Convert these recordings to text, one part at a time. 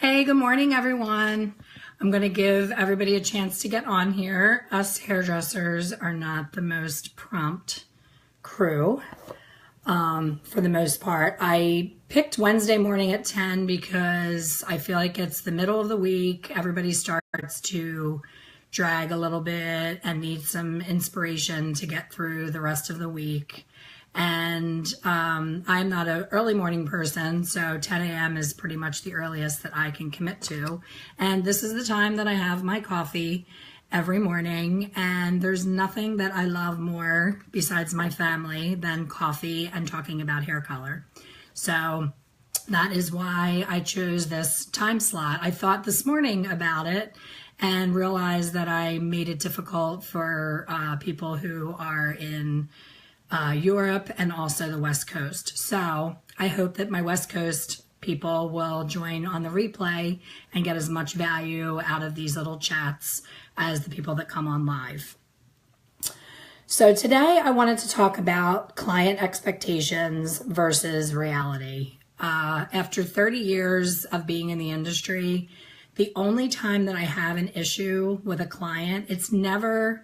Hey, good morning, everyone. I'm going to give everybody a chance to get on here. Us hairdressers are not the most prompt crew for the most part. I picked Wednesday morning at 10 because I feel like it's the middle of the week. Everybody starts to drag a little bit and need some inspiration to get through the rest of the week. And I'm not an early morning person, so 10 a.m. is pretty much the earliest that I can commit to. And this is the time that I have my coffee every morning. And there's nothing that I love more besides my family than coffee and talking about hair color. So that is why I chose this time slot. I thought this morning about it and realized that I made it difficult for people who are in Europe and also the West Coast. So I hope that my West Coast people will join on the replay and get as much value out of these little chats as the people that come on live. So today I wanted to talk about client expectations versus reality. After 30 years of being in the industry, the only time that I have an issue with a client, it's never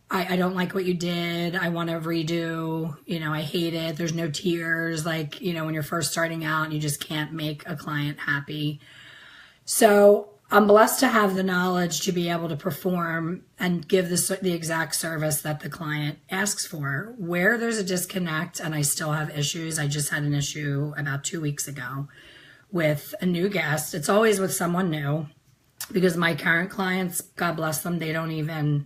I don't like what you did. I want to redo, I hate it. There's no tears. Like, when you're first starting out and you just can't make a client happy. So I'm blessed to have the knowledge to be able to perform and give the exact service that the client asks for. Where there's a disconnect and I still have issues. I just had an issue about 2 weeks ago with a new guest. It's always with someone new because my current clients, God bless them, they don't even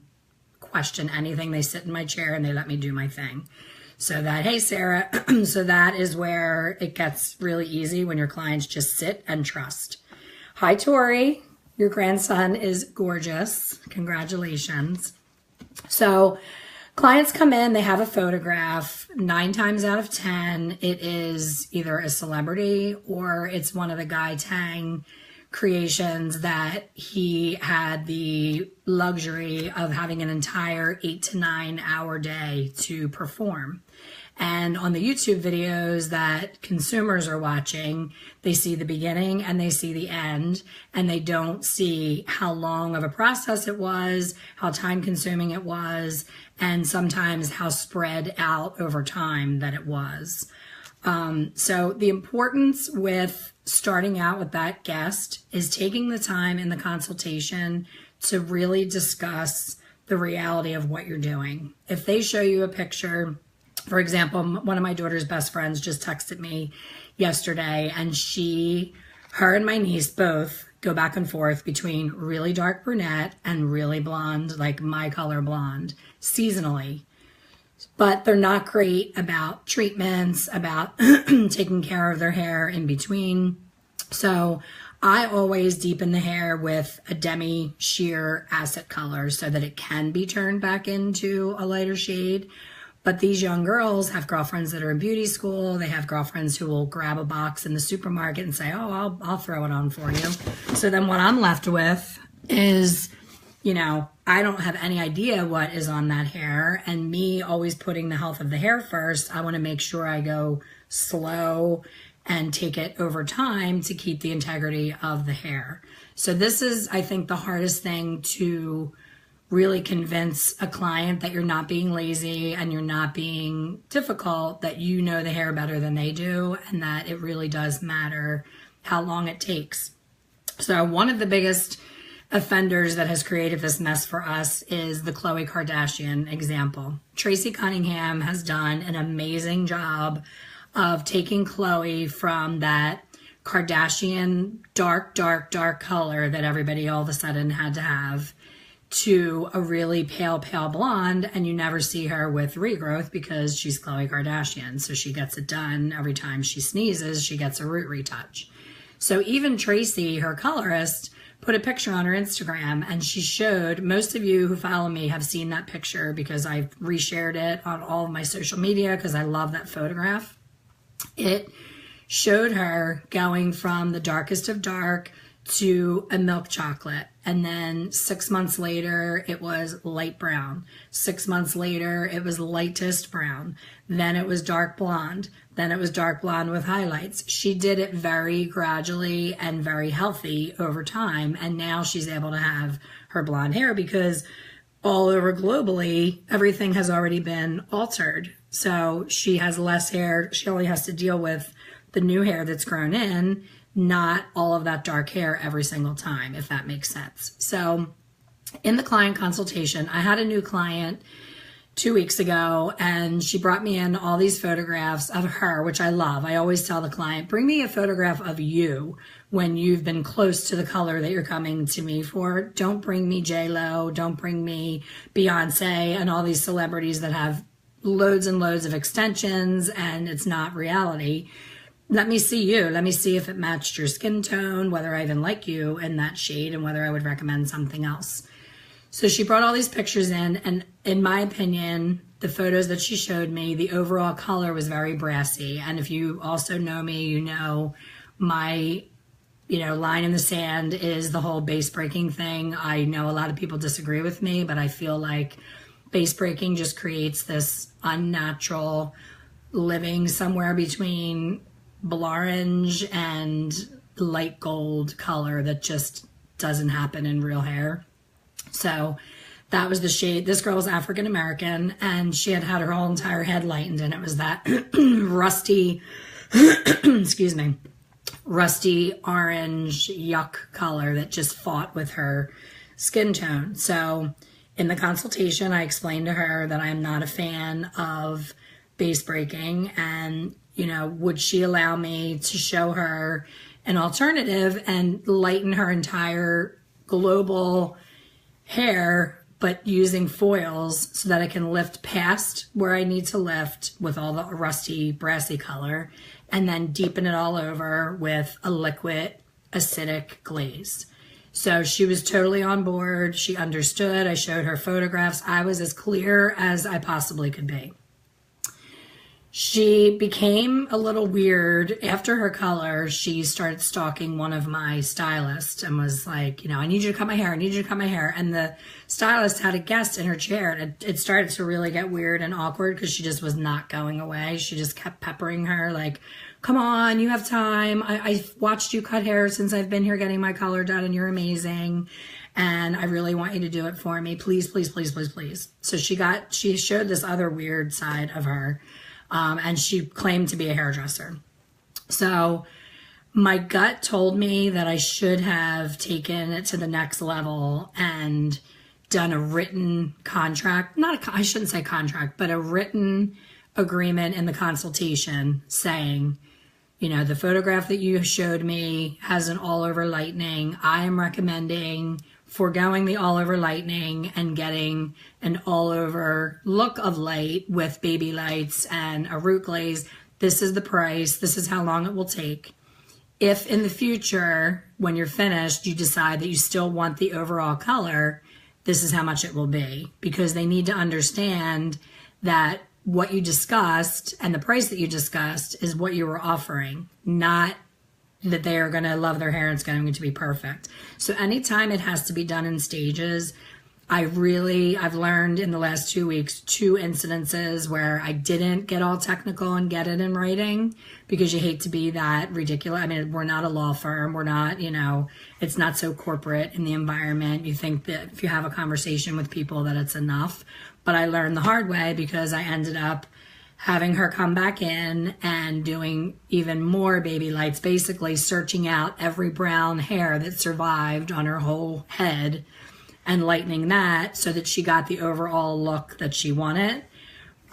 question anything. They sit in my chair and they let me do my thing. So that, hey, Sarah, so that is where it gets really easy when your clients just sit and trust. Hi, Tori. Your grandson is gorgeous. Congratulations. So clients come in, they have a photograph. 9 times out of 10, it is either a celebrity or it's one of the Guy Tang creations that he had the luxury of having an entire 8 to 9 hour day to perform. And on the YouTube videos that consumers are watching, they see the beginning and they see the end, and they don't see how long of a process it was, how time consuming it was, and sometimes how spread out over time that it was. So the importance with starting out with that guest is taking the time in the consultation to really discuss the reality of what you're doing. If they show you a picture, for example, one of my daughter's best friends just texted me yesterday, and her and my niece both go back and forth between really dark brunette and really blonde, like my color blonde, seasonally. But they're not great about treatments, about taking care of their hair in between. So I always deepen the hair with a demi sheer acid color so that it can be turned back into a lighter shade. But these young girls have girlfriends that are in beauty school. They have girlfriends who will grab a box in the supermarket and say, oh, I'll throw it on for you. So then what I'm left with is, I don't have any idea what is on that hair, and me always putting the health of the hair first, I want to make sure I go slow and take it over time to keep the integrity of the hair. So this is, I think, the hardest thing to really convince a client that you're not being lazy and you're not being difficult, that you know the hair better than they do, and that it really does matter how long it takes. So one of the biggest offenders that has created this mess for us is the Khloe Kardashian example. Tracy Cunningham has done an amazing job of taking Khloe from that Kardashian dark color that everybody all of a sudden had to have to a really pale blonde, and you never see her with regrowth because she's Khloe Kardashian. So she gets it done every time she sneezes, she gets a root retouch. So even Tracy, her colorist, put a picture on her Instagram, and she showed, most of you who follow me have seen that picture because I've reshared it on all of my social media because I love that photograph. It showed her going from the darkest of dark to a milk chocolate. And then 6 months later, it was light brown. 6 months later, it was lightest brown. Then it was dark blonde. Then it was dark blonde with highlights. She did it very gradually and very healthy over time. And now she's able to have her blonde hair because all over globally, everything has already been altered. So she has less hair. She only has to deal with the new hair that's grown in, not all of that dark hair every single time, if that makes sense. So in the client consultation, I had a new client 2 weeks ago, and she brought me in all these photographs of her, which I love. I always tell the client, bring me a photograph of you when you've been close to the color that you're coming to me for. Don't bring me J-Lo, don't bring me Beyonce and all these celebrities that have loads and loads of extensions and it's not reality. Let me see you. Let me see if it matched your skin tone, whether I even like you in that shade, and whether I would recommend something else. So she brought all these pictures in, and in my opinion, the photos that she showed me, the overall color was very brassy. And if you also know me, you know my line in the sand is the whole base breaking thing. I know a lot of people disagree with me, but I feel like base breaking just creates this unnatural living somewhere between orange and light gold color that just doesn't happen in real hair. So that was the shade. This girl was African American, and she had her whole entire head lightened, and it was that rusty, excuse me, rusty orange yuck color that just fought with her skin tone. So in the consultation, I explained to her that I'm not a fan of base breaking, and would she allow me to show her an alternative and lighten her entire global hair, but using foils so that I can lift past where I need to lift with all the rusty, brassy color, and then deepen it all over with a liquid acidic glaze. So she was totally on board. She understood. I showed her photographs. I was as clear as I possibly could be. She became a little weird. After her color, she started stalking one of my stylists and was like, I need you to cut my hair. I need you to cut my hair. And the stylist had a guest in her chair. And it started to really get weird and awkward because she just was not going away. She just kept peppering her like, come on, you have time. I've watched you cut hair since I've been here getting my color done, and you're amazing. And I really want you to do it for me. Please, please, please, please, please. So she showed this other weird side of her. And she claimed to be a hairdresser. So my gut told me that I should have taken it to the next level and done a written contract. I shouldn't say contract, but a written agreement in the consultation saying, the photograph that you showed me has an all-over lightening. I am recommending foregoing the all-over lightening and getting an all-over look of light with baby lights and a root glaze. This is the price. This is how long it will take. If in the future, when you're finished, you decide that you still want the overall color, this is how much it will be. Because they need to understand that what you discussed and the price that you discussed is what you were offering, not that they are going to love their hair and it's going to be perfect. So anytime it has to be done in stages, I've learned in the last 2 weeks, 2 incidences where I didn't get all technical and get it in writing because you hate to be that ridiculous. I mean, we're not a law firm. We're not, it's not so corporate in the environment. You think that if you have a conversation with people that it's enough. But I learned the hard way because I ended up having her come back in and doing even more baby lights, basically searching out every brown hair that survived on her whole head and lightening that so that she got the overall look that she wanted.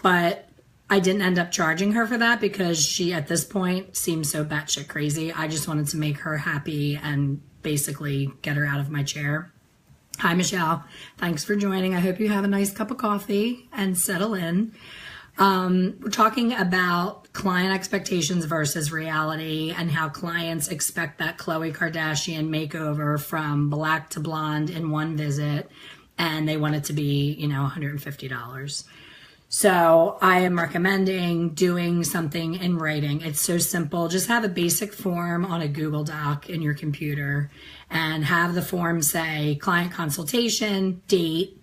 But I didn't end up charging her for that because she, at this point, seemed so batshit crazy. I just wanted to make her happy and basically get her out of my chair. Hi, Michelle. Thanks for joining. I hope you have a nice cup of coffee and settle in. We're talking about client expectations versus reality and how clients expect that Khloe Kardashian makeover from black to blonde in one visit, and they want it to be, $150. So I am recommending doing something in writing. It's so simple. Just have a basic form on a Google Doc in your computer and have the form say client consultation, date,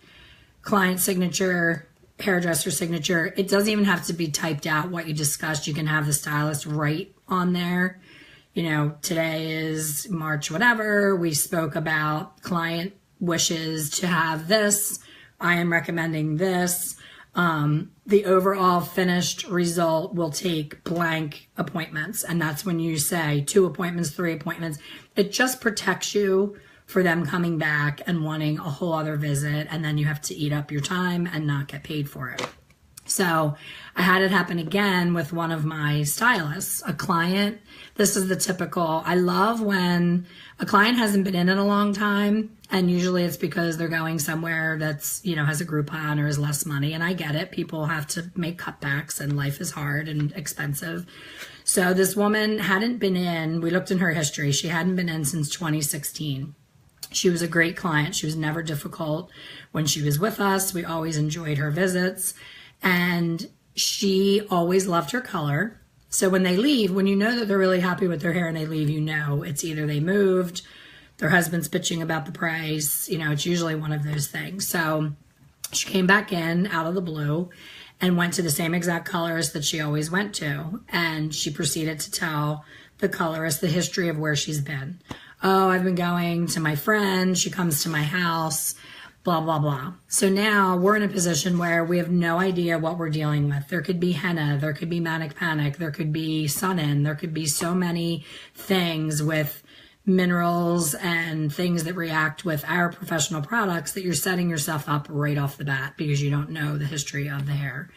client signature, hairdresser signature. It doesn't even have to be typed out what you discussed. You can have the stylist write on there. You know, today is March whatever. We spoke about client wishes to have this. I am recommending this. The overall finished result will take blank appointments. And that's when you say 2 appointments, 3 appointments. It just protects you for them coming back and wanting a whole other visit. And then you have to eat up your time and not get paid for it. So I had it happen again with one of my stylists, a client. This is the typical, I love when a client hasn't been in a long time, and usually it's because they're going somewhere that's, you know, has a Groupon or is less money. And I get it. People have to make cutbacks and life is hard and expensive. So this woman hadn't been in, we looked in her history. She hadn't been in since 2016. She was a great client. She was never difficult when she was with us. We always enjoyed her visits. And she always loved her color. So when they leave, when you know that they're really happy with their hair and they leave, you know it's either they moved, their husband's bitching about the price, you know, it's usually one of those things. So she came back in out of the blue and went to the same exact colorist that she always went to. And she proceeded to tell the colorist the history of where she's been. Oh, I've been going to my friend. She comes to my house. Blah, blah, blah. So now we're in a position where we have no idea what we're dealing with. There could be henna, there could be manic panic, there could be sun-in, there could be so many things with minerals and things that react with our professional products that you're setting yourself up right off the bat because you don't know the history of the hair.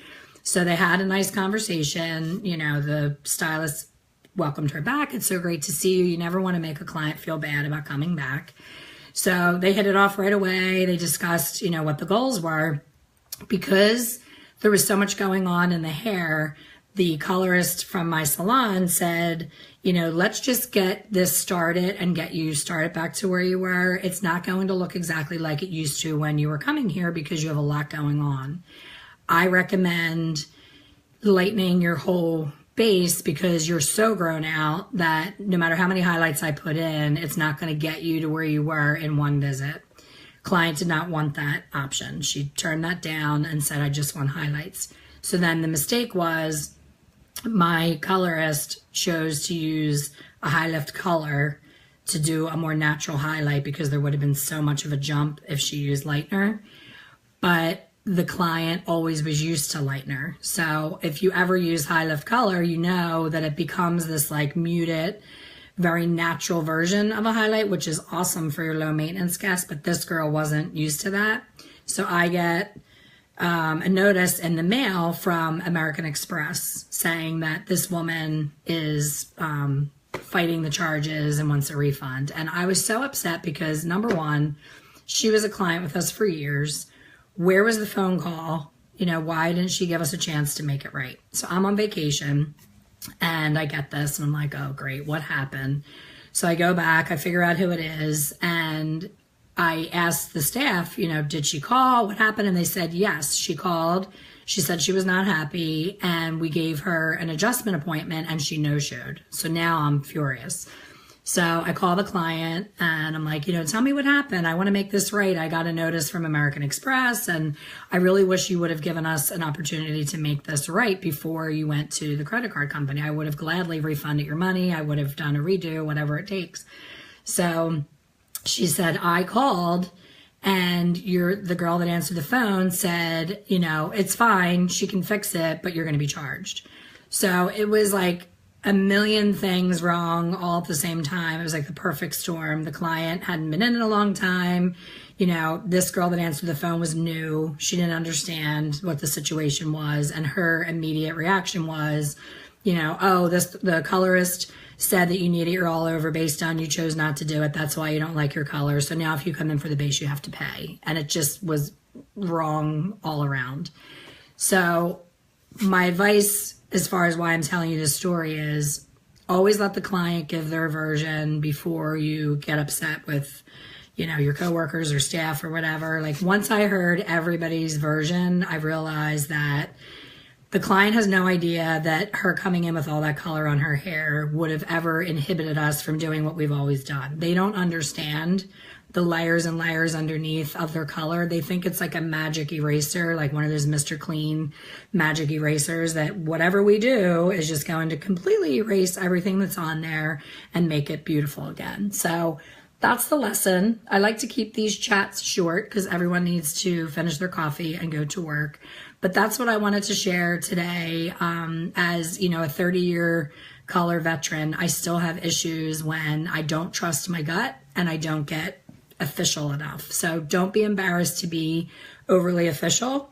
So they had a nice conversation. You know, the stylist welcomed her back. It's so great to see you. You never want to make a client feel bad about coming back. So they hit it off right away. They discussed, you know, what the goals were. Because there was so much going on in the hair, the colorist from my salon said, you know, let's just get this started and get you started back to where you were. It's not going to look exactly like it used to when you were coming here because you have a lot going on. I recommend lightening your whole base because you're so grown out that no matter how many highlights I put in, it's not going to get you to where you were in one visit. Client did not want that option. She turned that down and said, I just want highlights. So then the mistake was my colorist chose to use a high lift color to do a more natural highlight because there would have been so much of a jump if she used lightener. But the client always was used to lightener. So if you ever use high lift color, you know that it becomes this like muted, very natural version of a highlight, which is awesome for your low maintenance guests, but this girl wasn't used to that. So I get a notice in the mail from American Express saying that this woman is fighting the charges and wants a refund. And I was so upset because number one, she was a client with us for years. Where was the phone call? You know, why didn't she give us a chance to make it right? So I'm on vacation and I get this and I'm like, oh, great. What happened? So I go back, I figure out who it is. And I asked the staff, you know, did she call? What happened? And they said, yes, she called. She said she was not happy and we gave her an adjustment appointment and she no-showed. So now I'm furious. So I call the client and I'm like, you know, tell me what happened. I want to make this right. I got a notice from American Express and I really wish you would have given us an opportunity to make this right before you went to the credit card company. I would have gladly refunded your money. I would have done a redo, whatever it takes. So she said, I called and the girl that answered the phone said, you know, it's fine. She can fix it, but you're going to be charged. So it was like a million things wrong all at the same time. It was like the perfect storm. The client hadn't been in a long time. You know, this girl that answered the phone was new. She didn't understand what the situation was. And her immediate reaction was, you know, oh, the colorist said that you need it your all over based on you chose not to do it. That's why you don't like your color. So now if you come in for the base, you have to pay. And it just was wrong all around. So my advice as far as why I'm telling you this story is always let the client give their version before you get upset with, your coworkers or staff or whatever. Like once I heard everybody's version, I realized that the client has no idea that her coming in with all that color on her hair would have ever inhibited us from doing what we've always done. They don't understand the layers and layers underneath of their color. They think it's like a magic eraser, like one of those Mr. Clean magic erasers, that whatever we do is just going to completely erase everything that's on there and make it beautiful again. So that's the lesson. I like to keep these chats short because everyone needs to finish their coffee and go to work. But that's what I wanted to share today. As a 30-year color veteran, I still have issues when I don't trust my gut and I don't get official enough. So don't be embarrassed to be overly official.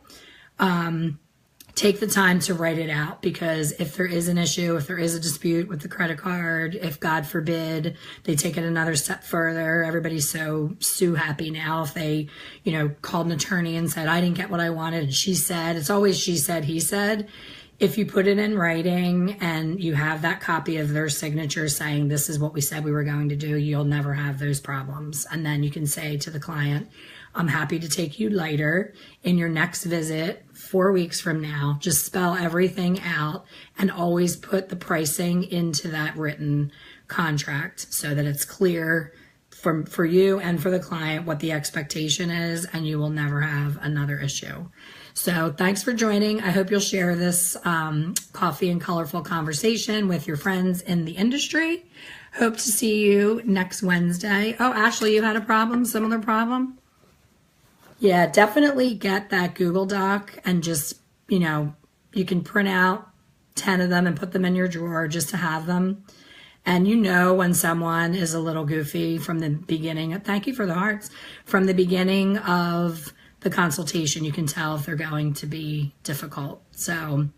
Take the time to write it out, because if there is an issue, if there is a dispute with the credit card, if God forbid they take it another step further, everybody's so happy now. If they, called an attorney and said, I didn't get what I wanted, and she said, it's always she said, he said. If you put it in writing and you have that copy of their signature saying this is what we said we were going to do, you'll never have those problems. And then you can say to the client, I'm happy to take you lighter in your next visit 4 weeks from now. Just spell everything out and always put the pricing into that written contract so that it's clear for you and for the client what the expectation is, and you will never have another issue. So thanks for joining. I hope you'll share this coffee and colorful conversation with your friends in the industry. Hope to see you next Wednesday. Oh, Ashley, you had a problem? Similar problem? Yeah, definitely get that Google Doc and just, you can print out 10 of them and put them in your drawer just to have them. And when someone is a little goofy from the beginning. Thank you for the hearts. From the beginning of the consultation, you can tell if they're going to be difficult. So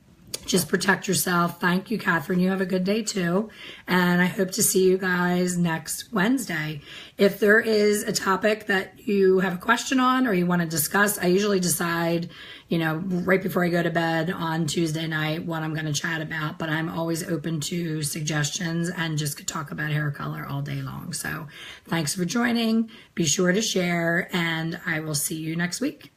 just protect yourself. Thank you, Catherine. You have a good day too. And I hope to see you guys next Wednesday. If there is a topic that you have a question on or you want to discuss, I usually decide, right before I go to bed on Tuesday night what I'm going to chat about, but I'm always open to suggestions and just could talk about hair color all day long. So thanks for joining. Be sure to share, and I will see you next week.